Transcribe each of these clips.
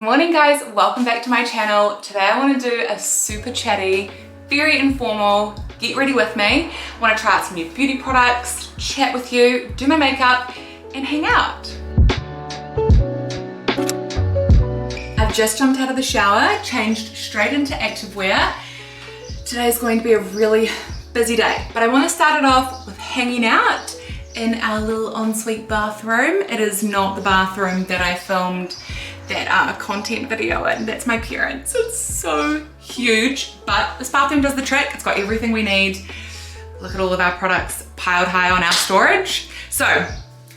Morning guys, welcome back to my channel. Today I want to do a super chatty, very informal, get ready with me. I want to try out some new beauty products, chat with you, do my makeup and hang out. I've just jumped out of the shower, changed straight into activewear. Today's going to be a really busy day, but I want to start it off with hanging out in our little ensuite bathroom. It is not the bathroom that I filmed that content video in. That's my parents'. It's so huge, but this bathroom does the trick. It's got everything we need. Look at all of our products piled high on our storage. So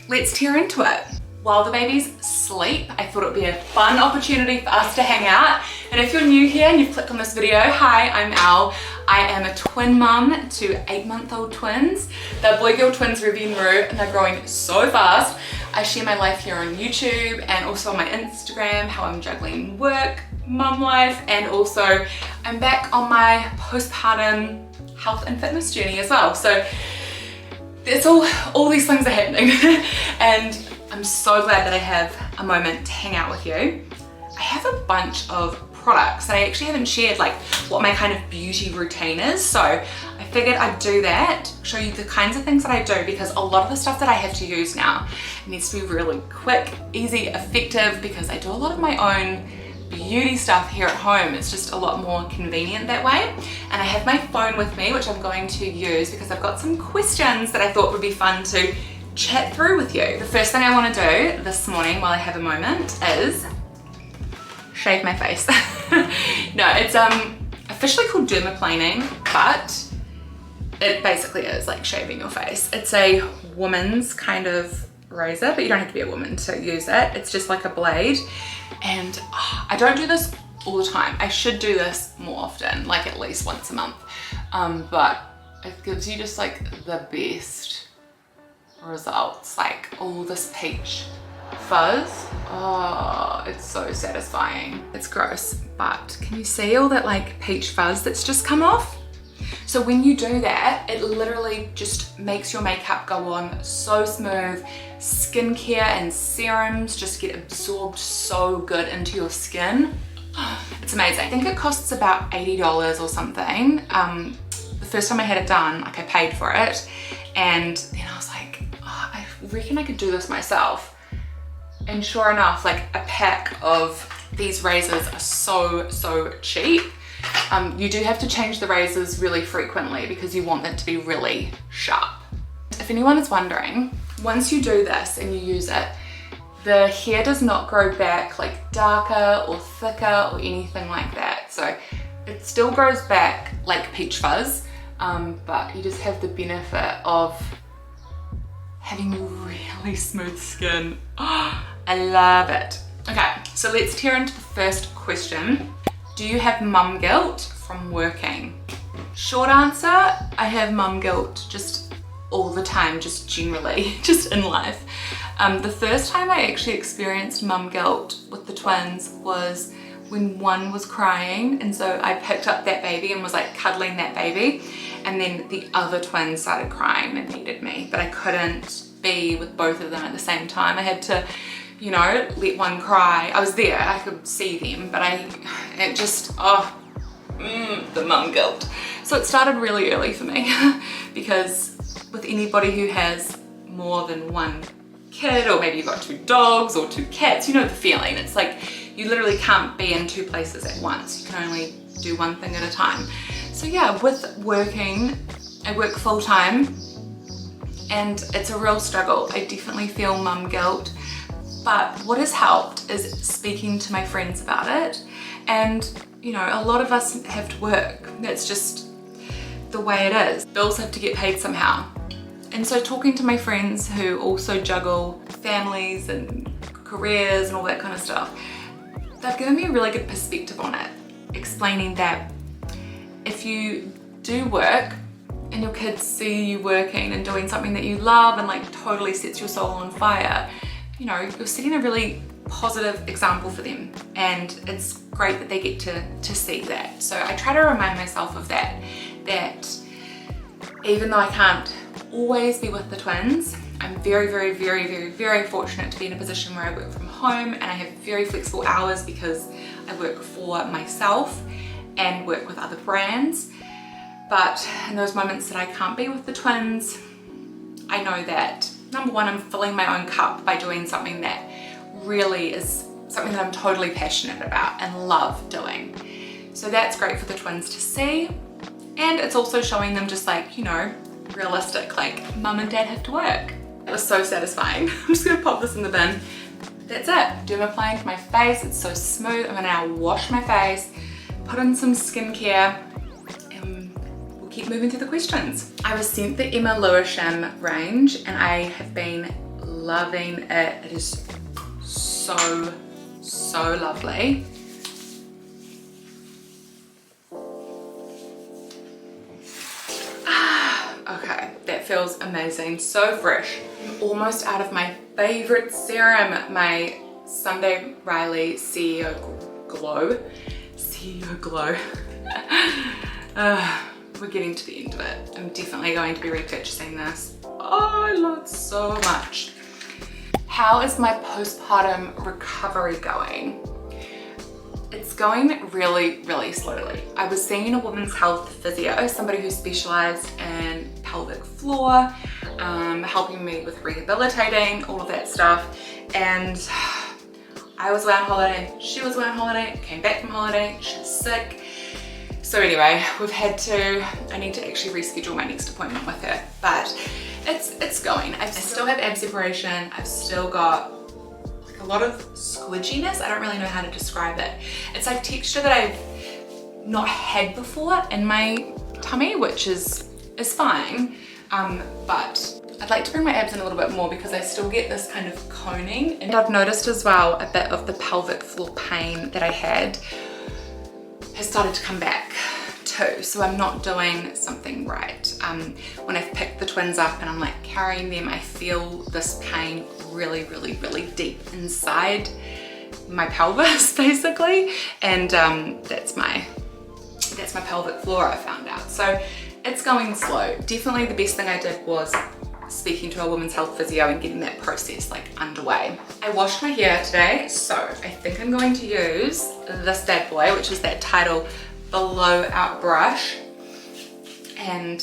let's tear into it. While the babies sleep, I thought it would be a fun opportunity for us to hang out. And if you're new here and you've clicked on this video, hi, I'm Elle. I am a twin mum to 8-month-old twins. They're boy-girl twins, Ruby and Rue, and they're growing so fast. I share my life here on YouTube and also on my Instagram, how I'm juggling work, mum life, and also I'm back on my postpartum health and fitness journey as well. So it's all these things are happening. And I'm so glad that I have a moment to hang out with you. I have a bunch of products and I actually haven't shared like what my kind of beauty routine is. So I figured I'd do that, show you the kinds of things that I do, because a lot of the stuff that I have to use now needs to be really quick, easy, effective, because I do a lot of my own beauty stuff here at home. It's just a lot more convenient that way. And I have my phone with me, which I'm going to use because I've got some questions that I thought would be fun to chat through with you. The first thing I want to do this morning while I have a moment is shave my face. No, it's officially called dermaplaning, but it basically is like shaving your face. It's a woman's kind of razor, but you don't have to be a woman to use it. It's just like a blade. And I don't do this all the time. I should do this more often, like at least once a month. But it gives you just like the best results, like all this peach fuzz. Oh, it's so satisfying. It's gross, but can you see all that like peach fuzz that's just come off? So when you do that, it literally just makes your makeup go on so smooth. Skincare and serums just get absorbed so good into your skin. It's amazing. I think it costs about $80 or something. The first time I had it done, like I paid for it, and then I was like, oh, I reckon I could do this myself. And sure enough, like a pack of these razors are so cheap. You do have to change the razors really frequently because you want them to be really sharp. If anyone is wondering, once you do this and you use it, the hair does not grow back like darker or thicker or anything like that. So it still grows back like peach fuzz, but you just have the benefit of having really smooth skin. Oh, I love it. Okay, so let's tear into the first question. Do you have mum guilt from working? Short answer, I have mum guilt just all the time, just generally, just in life. The first time I actually experienced mum guilt with the twins was when one was crying, and so I picked up that baby and was like cuddling that baby, and then the other twin started crying and needed me, but I couldn't be with both of them at the same time. I had to, you know, let one cry. I was there, I could see them, but the mum guilt. So it started really early for me because with anybody who has more than one kid, or maybe you've got 2 dogs or 2 cats, you know the feeling. It's like you literally can't be in 2 places at once. You can only do one thing at a time. So yeah, with working, I work full time and it's a real struggle. I definitely feel mum guilt. But what has helped is speaking to my friends about it. And, you know, a lot of us have to work. That's just the way it is. Bills have to get paid somehow. And so talking to my friends who also juggle families and careers and all that kind of stuff, they've given me a really good perspective on it, explaining that if you do work and your kids see you working and doing something that you love and like totally sets your soul on fire, you know, you're setting a really positive example for them, and it's great that they get to see that. So I try to remind myself of that even though I can't always be with the twins, I'm very fortunate to be in a position where I work from home and I have very flexible hours because I work for myself and work with other brands. But in those moments that I can't be with the twins, I know that number one, I'm filling my own cup by doing something that really is something that I'm totally passionate about and love doing. So that's great for the twins to see. And it's also showing them just like, you know, realistic, like mum and dad have to work. It was so satisfying. I'm just gonna pop this in the bin. That's it. Dermaplaning to my face. It's so smooth. I'm gonna now wash my face, put in some skincare, and we'll keep moving through the questions. I was sent the Emma Lewisham range and I have been loving it. It is so lovely. Okay, that feels amazing, so fresh. I'm almost out of my favorite serum, my Sunday Riley CEO Glow. We're getting to the end of it. I'm definitely going to be repurchasing this. Oh, I love it so much. How is my postpartum recovery going? It's going really slowly. I was seeing a women's health physio, somebody who specialized in pelvic floor, helping me with rehabilitating, all of that stuff. And I was away on holiday, she was away on holiday, came back from holiday, she was sick. So anyway, I need to actually reschedule my next appointment with her, but it's going. I still have ab separation, I've still got a lot of squidginess. I don't really know how to describe it. It's like texture that I've not had before in my tummy, which is fine. But I'd like to bring my abs in a little bit more because I still get this kind of coning. And I've noticed as well a bit of the pelvic floor pain that I had has started to come back too. So I'm not doing something right. When I've picked the twins up and I'm like carrying them, I feel this pain really deep inside my pelvis basically. And that's my pelvic floor, I found out. So it's going slow. Definitely the best thing I did was speaking to a women's health physio and getting that process like underway. I washed my hair today, so I think I'm going to use this bad boy, which is that Untitled blowout brush, and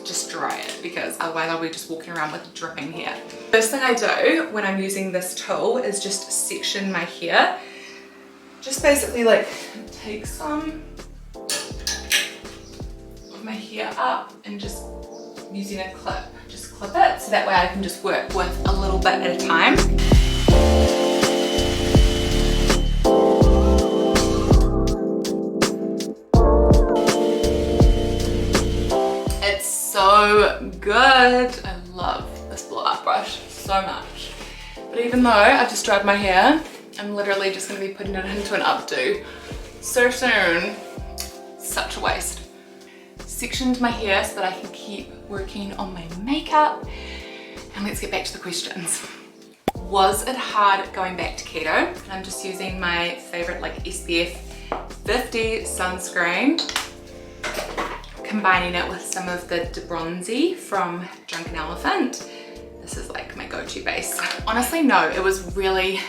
just dry it because otherwise I'll be just walking around with dripping hair. First thing I do when I'm using this tool is just section my hair. Just basically like take some of my hair up and just using a clip, just clip it so that way I can just work with a little bit at a time. So good. I love this blowout brush so much. But even though I've just dried my hair, I'm literally just going to be putting it into an updo so soon. Such a waste. Sectioned my hair so that I can keep working on my makeup. And let's get back to the questions. Was it hard going back to keto? And I'm just using my favorite like SPF 50 sunscreen, combining it with some of the Bronzy from Drunken Elephant. This is like my go-to base. Honestly, no, it was really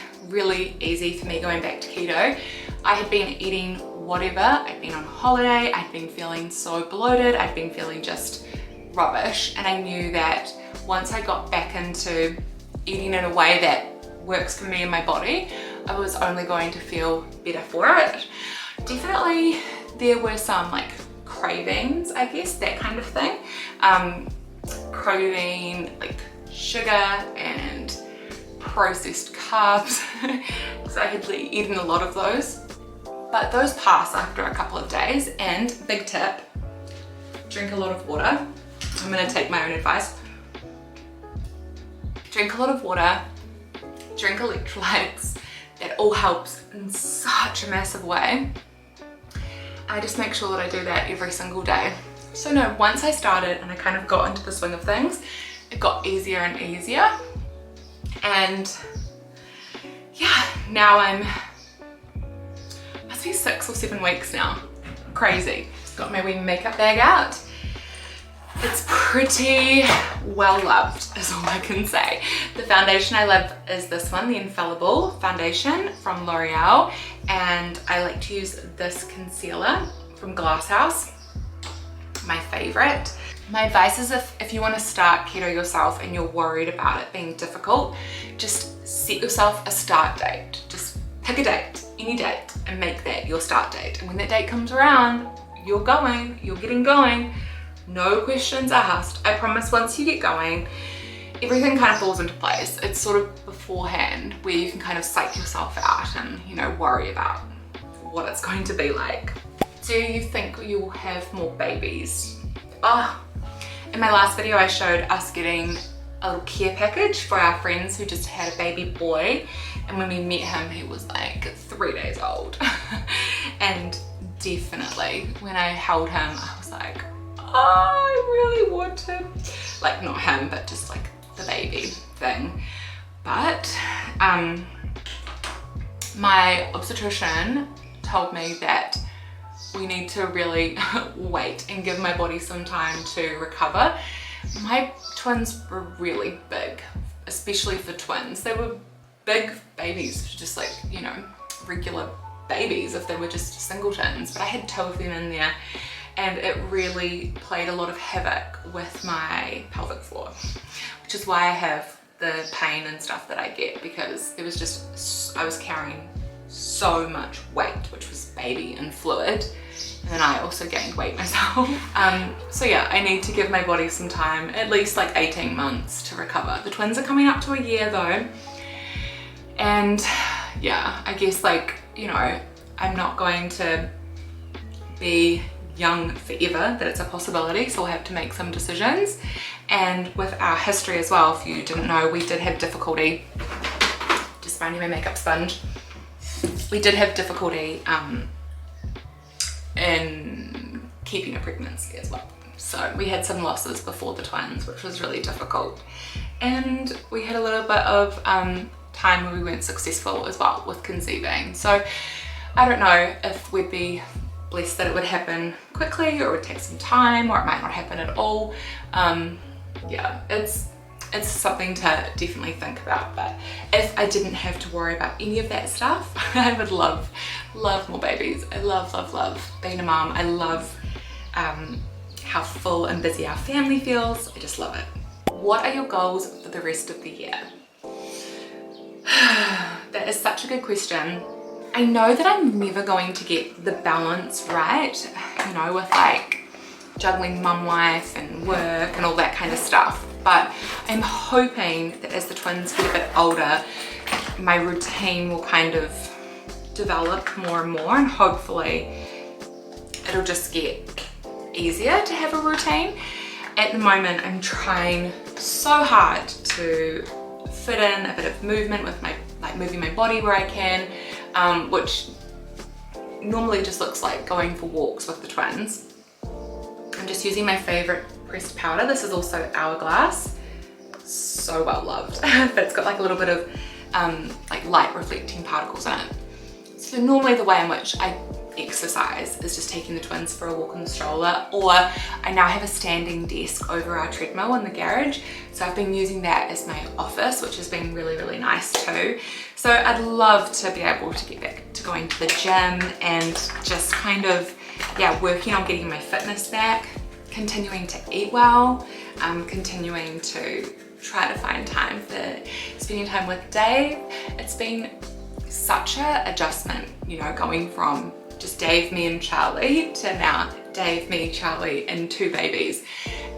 easy for me going back to keto. I had been eating whatever, I'd been on holiday, I'd been feeling so bloated, I'd been feeling just rubbish, and I knew that once I got back into eating in a way that works for me and my body, I was only going to feel better for it. Definitely there were some like cravings, I guess, that kind of thing. Craving like sugar and processed carbs because I had eaten a lot of those, but those pass after a couple of days. And big tip, drink a lot of water. I'm going to take my own advice. Drink a lot of water, drink electrolytes. That all helps in such a massive way. I just make sure that I do that every single day. So no, once I started and I kind of got into the swing of things, it got easier and easier. And yeah, now must be 6 or 7 weeks now. Crazy. Just got my wee makeup bag out. It's pretty well loved is all I can say. The foundation I love is this one, the Infallible foundation from L'Oreal, and I like to use this concealer from Glass House, my favorite. My advice is if you want to start keto yourself and you're worried about it being difficult, just set yourself a start date. Just pick a date, any date, and make that your start date. And when that date comes around, you're getting going. No questions asked. I promise once you get going, everything kind of falls into place. It's sort of beforehand where you can kind of psych yourself out and, you know, worry about what it's going to be like. Do you think you will have more babies? In my last video I showed us getting a little care package for our friends who just had a baby boy, and when we met him he was like 3 days old. And definitely when I held him I was like, I really want him. Like not him, but just like the baby thing. But my obstetrician told me that we need to really wait and give my body some time to recover. My twins were really big, especially for twins. They were big babies, just like, you know, regular babies if they were just singletons, but I had 2 of them in there, and it really played a lot of havoc with my pelvic floor, which is why I have the pain and stuff that I get, because it was just, I was carrying so much weight, which was baby and fluid, and then I also gained weight myself. So yeah, I need to give my body some time, at least like 18 months to recover. The twins are coming up to a year though, and yeah, I guess, like, you know, I'm not going to be young forever, that it's a possibility, so we'll have to make some decisions. And with our history as well, if you didn't know, we did have difficulty, just finding my makeup sponge, we did have difficulty in keeping a pregnancy as well. So we had some losses before the twins, which was really difficult, and we had a little bit of time where we weren't successful as well with conceiving. So I don't know if we'd be blessed that it would happen quickly, or it would take some time, or it might not happen at all. Yeah, it's something to definitely think about. But if I didn't have to worry about any of that stuff, I would love more babies. I love being a mom. I love how full and busy our family feels. I just love it. What are your goals for the rest of the year? That is such a good question. I know that I'm never going to get the balance right, you know, with like juggling mum life and work and all that kind of stuff. But I'm hoping that as the twins get a bit older, my routine will kind of develop more and more, and hopefully it'll just get easier to have a routine. At the moment, I'm trying so hard to fit in a bit of movement with my, like moving my body where I can, which normally just looks like going for walks with the twins. I'm just using my favorite pressed powder. This is also Hourglass, so well loved. But it's got like a little bit of like light reflecting particles in it. So normally the way in which I exercise is just taking the twins for a walk in the stroller, or I now have a standing desk over our treadmill in the garage, so I've been using that as my office, which has been really nice too. So I'd love to be able to get back to going to the gym and just kind of, yeah, working on getting my fitness back, continuing to eat well, continuing to try to find time for spending time with Dave. It's been such a adjustment, you know, going from just Dave, me and Charlie to now Dave, me, Charlie and 2 babies.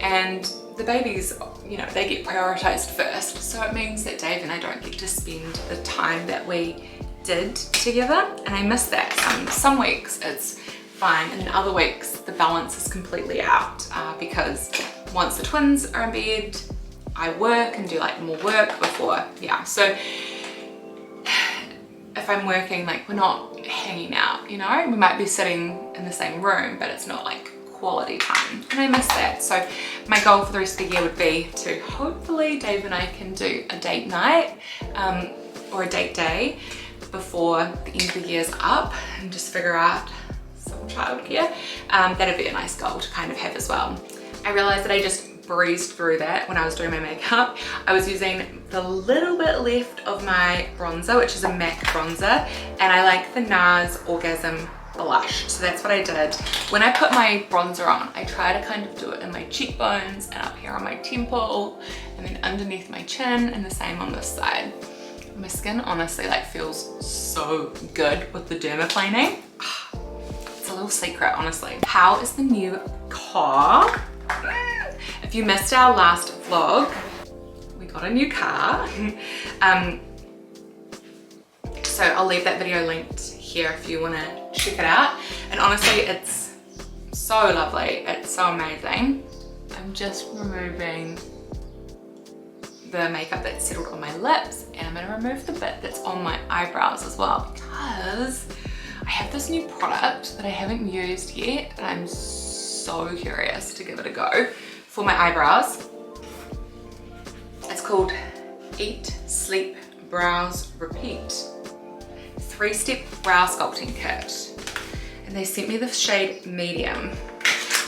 And the babies, you know, they get prioritized first. So it means that Dave and I don't get to spend the time that we did together. And I miss that. Some weeks it's fine, and other weeks the balance is completely out because once the twins are in bed, I work and do like more work before, yeah. So if I'm working, like we're not hanging out, you know, we might be sitting in the same room, but it's not like quality time, and I miss that. So my goal for the rest of the year would be to hopefully Dave and I can do a date night or a date day before the end of the year's up, and just figure out some childcare. That'd be a nice goal to kind of have as well. I realized that I just breezed through that when I was doing my makeup. I was using the little bit left of my bronzer, which is a MAC bronzer, and I like the NARS Orgasm blush. So that's what I did. When I put my bronzer on, I try to kind of do it in my cheekbones and up here on my temple and then underneath my chin, and the same on this side. My skin honestly like feels so good with the dermaplaning. It's a little secret, honestly. How is the new car? If you missed our last vlog, we got a new car. So I'll leave that video linked here if you want to check it out. And honestly, it's so lovely. It's so amazing. I'm just removing the makeup that's settled on my lips, and I'm going to remove the bit that's on my eyebrows as well, because I have this new product that I haven't used yet and I'm so curious to give it a go for my eyebrows. It's called Eat, Sleep, Brows, Repeat 3-step brow sculpting kit, and they sent me the shade medium.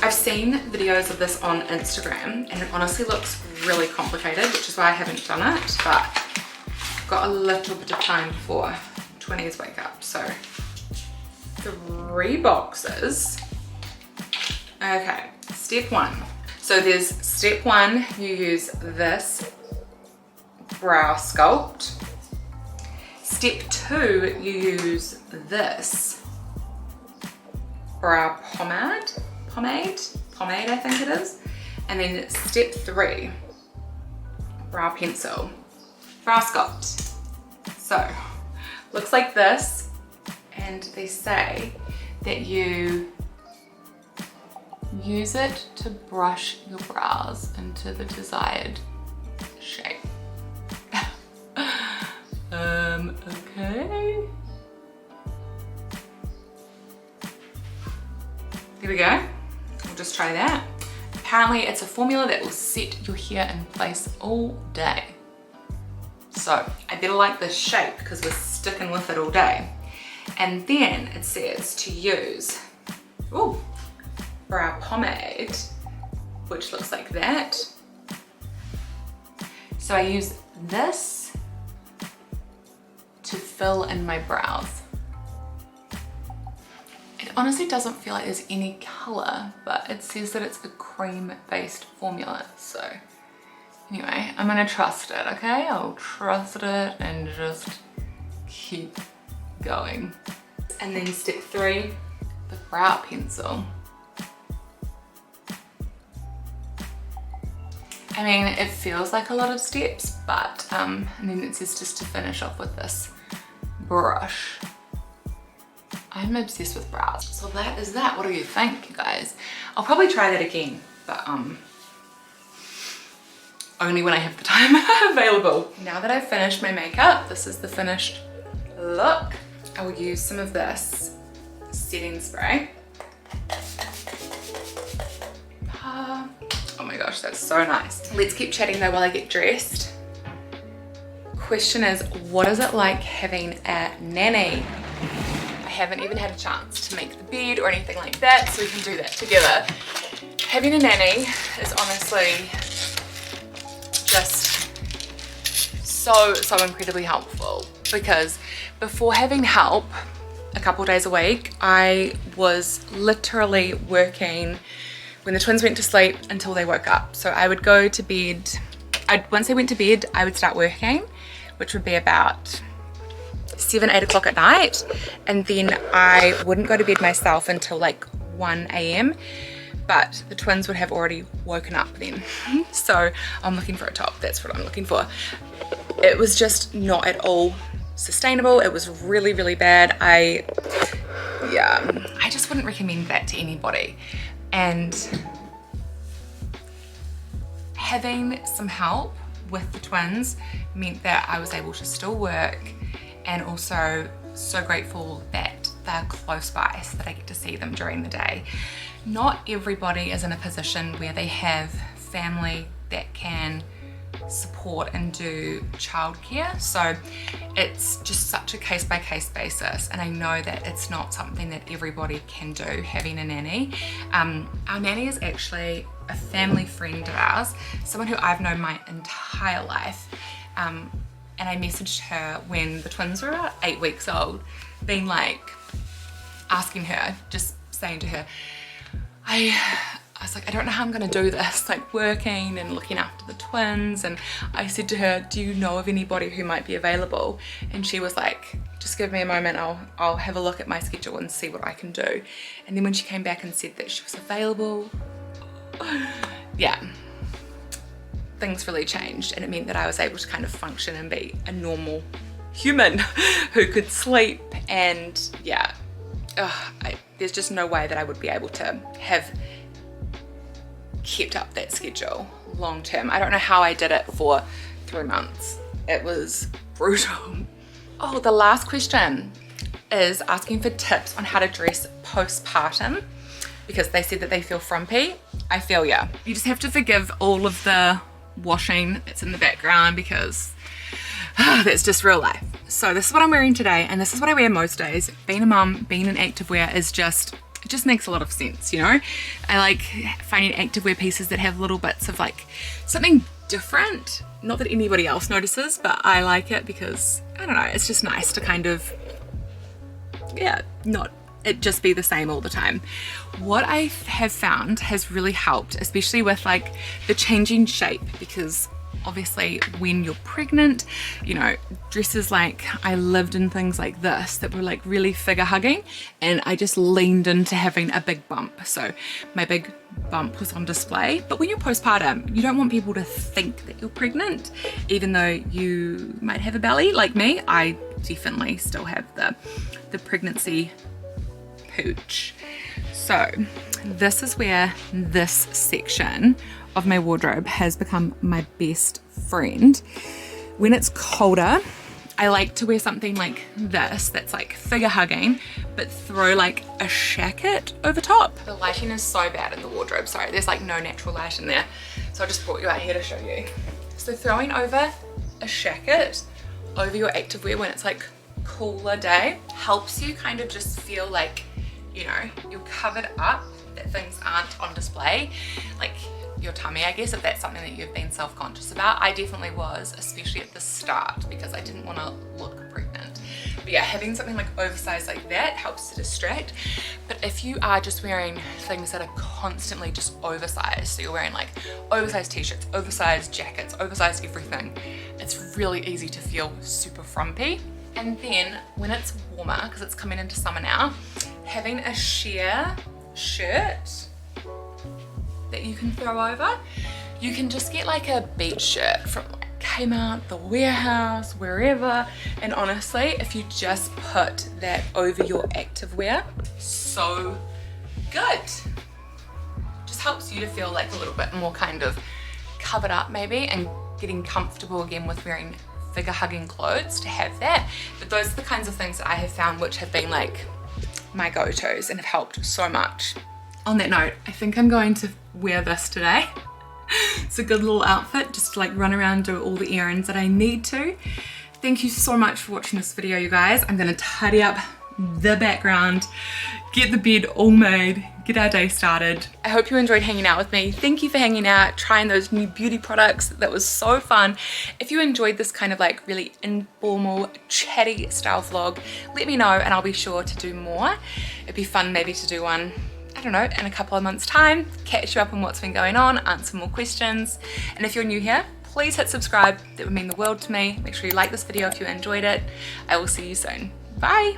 I've seen videos of this on Instagram and it honestly looks really complicated, which is why I haven't done it, but I've got a little bit of time before 20s wake up. So 3 boxes. Okay, step 1. So there's step 1, you use this brow sculpt. Step 2, you use this brow pomade I think it is. And then step 3, brow pencil, brow sculpt. So looks like this, and they say that you use it to brush your brows into the desired shape. Okay. There we go. We'll just try that. Apparently it's a formula that will set your hair in place all day. So I better like this shape because we're sticking with it all day. And then it says to use brow pomade, which looks like that. So I use this to fill in my brows. It honestly doesn't feel like there's any color, but it says that it's a cream-based formula. So anyway, I'm gonna trust it, okay? I'll trust it and just keep going. And then step 3, the brow pencil. I mean, it feels like a lot of steps, but and then it says just to finish off with this brush. I'm obsessed with brows. So that is that. What do you think, you guys? I'll probably try that again, but only when I have the time available. Now that I've finished my makeup, this is the finished look. I will use some of this setting spray. Oh my gosh, that's so nice. Let's keep chatting though while I get dressed. Question is, what is it like having a nanny? I haven't even had a chance to make the bed or anything like that, so we can do that together. Having a nanny is honestly just so incredibly helpful, because before having help a couple days a week, I was literally working when the twins went to sleep until they woke up. So I would go to bed, once they went to bed, I would start working, which would be about 7, 8 o'clock at night, and then I wouldn't go to bed myself until like 1 a.m. but the twins would have already woken up then. So I'm looking for a top, that's what I'm looking for. It was just not at all sustainable. It was really bad. I just wouldn't recommend that to anybody. And having some help with the twins meant that I was able to still work, and also so grateful that they're close by so that I get to see them during the day. Not everybody is in a position where they have family that can support and do childcare, so it's just such a case-by-case basis, and I know that it's not something that everybody can do, having a nanny. Our nanny is actually a family friend of ours, someone who I've known my entire life, and I messaged her when the twins were about 8 weeks old, being like, asking her, just saying to her, I was like, I don't know how I'm gonna do this, like working and looking after the twins. And I said to her, do you know of anybody who might be available? And she was like, just give me a moment, I'll have a look at my schedule and see what I can do. And then when she came back and said that she was available, yeah, things really changed, and it meant that I was able to kind of function and be a normal human who could sleep. And yeah, there's just no way that I would be able to have kept up that schedule long term. I don't know how I did it for 3 months. It was brutal. Oh, the last question is asking for tips on how to dress postpartum, because they said that they feel frumpy. I feel ya. You just have to forgive all of the washing that's in the background, because that's just real life. So this is what I'm wearing today, and this is what I wear most days. Being a mum, being in activewear is just, it just makes a lot of sense, you know? I like finding activewear pieces that have little bits of like something different. Not that anybody else notices, but I like it because, I don't know, it's just nice to kind of, yeah, not it just be the same all the time. What I have found has really helped, especially with like the changing shape, because obviously when you're pregnant, you know, dresses, like I lived in things like this that were like really figure hugging, and I just leaned into having a big bump. So my big bump was on display. But when you're postpartum, you don't want people to think that you're pregnant, even though you might have a belly like me. I definitely still have the pregnancy pooch. So this is where this section of my wardrobe has become my best friend. When it's colder, I like to wear something like this that's like figure hugging, but throw like a jacket over top. The lighting is so bad in the wardrobe, sorry, there's like no natural light in there, so I just brought you out here to show you. So throwing over a jacket over your activewear when it's like cooler day helps you kind of just feel like, you know, you're covered up, that things aren't on display, like your tummy, I guess, if that's something that you've been self-conscious about. I definitely was, especially at the start, because I didn't want to look pregnant. But yeah, having something like oversized like that helps to distract. But if you are just wearing things that are constantly just oversized, so you're wearing like oversized t-shirts, oversized jackets, oversized everything, it's really easy to feel super frumpy. And then when it's warmer, because it's coming into summer now, having a sheer shirt that you can throw over. You can just get like a beach shirt from like Kmart, the warehouse, wherever, and honestly, if you just put that over your activewear, so good. Just helps you to feel like a little bit more kind of covered up maybe, and getting comfortable again with wearing figure hugging clothes to have that. But those are the kinds of things that I have found which have been like my go-tos and have helped so much. On that note, I think I'm going to wear this today. It's a good little outfit, just to like run around, do all the errands that I need to. Thank you so much for watching this video, you guys. I'm gonna tidy up the background, get the bed all made, get our day started. I hope you enjoyed hanging out with me. Thank you for hanging out, trying those new beauty products. That was so fun. If you enjoyed this kind of like really informal, chatty style vlog, let me know and I'll be sure to do more. It'd be fun maybe to do one, I don't know, in a couple of months' time, catch you up on what's been going on, answer more questions. And if you're new here, please hit subscribe. That would mean the world to me. Make sure you like this video if you enjoyed it. I will see you soon. Bye.